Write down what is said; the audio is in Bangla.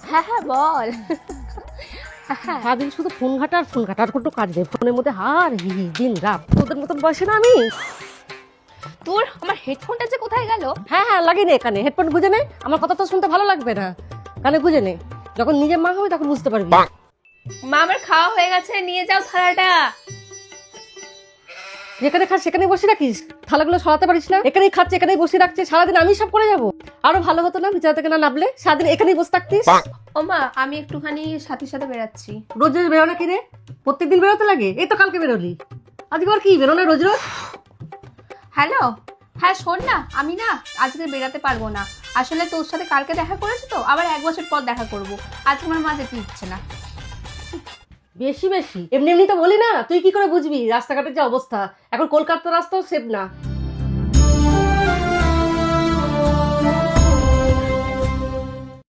হ্যাঁ হ্যাঁ বল। সারাদিন শুধু ফোন ঘাটা আর ফোন ঘাটা, আর কোনো কাজ নেই। ফোনের মধ্যে হার হি দিন রাত। তোদের মতন বয়সে না আমি। তোর আমার হেডফোনটা যে কোথায় গেল? হ্যাঁ হ্যাঁ, লাগিয়ে নে কানে, হেডফোন গুঁজে নে। আমার কথা তো শুনতে ভালো লাগবে না, কানে গুঁজে নে। যখন নিজের মা হবে তখন বুঝতে পারবি। মা আমার খাওয়া হয়ে গেছে, নিয়ে যাও থালাটা। যেখানে খাস সেখানেই বসে রাখিস, থালাগুলো সরাতে পারিস না? এখানেই খাচ্ছে, এখানেই বসে রাখছে, সারাদিন আমি সব করে যাবো। আরো ভালো হতো না বিছানা থেকে না নামলে, সারাদিন এখানেই বসে থাকতিস। ও মা, আমি একটুখানি সাথীর সাথে বেরাচ্ছি। রোজ রোজ বেরোনা কি রে? প্রত্যেকদিন বেরোতে লাগে? এই তো কালকে বেরোলি, আজকে আর কি বেরোনা রোজ রোজ? হ্যালো, হ্যাঁ শোন না, আমি না আজকে বেরাতে পারবো না। আসলে তোর সাথে কালকে দেখা করেছি তো, আবার 1 বছর পর দেখা করব। আজকে আমার মা যেতে ইচ্ছে না। বেশি বেশি এমনি এমনি তো বলি না, তুই কি করে বুঝবি রাস্তাঘাটের যে অবস্থা? এখন কলকাতার রাস্তাও সেফ না।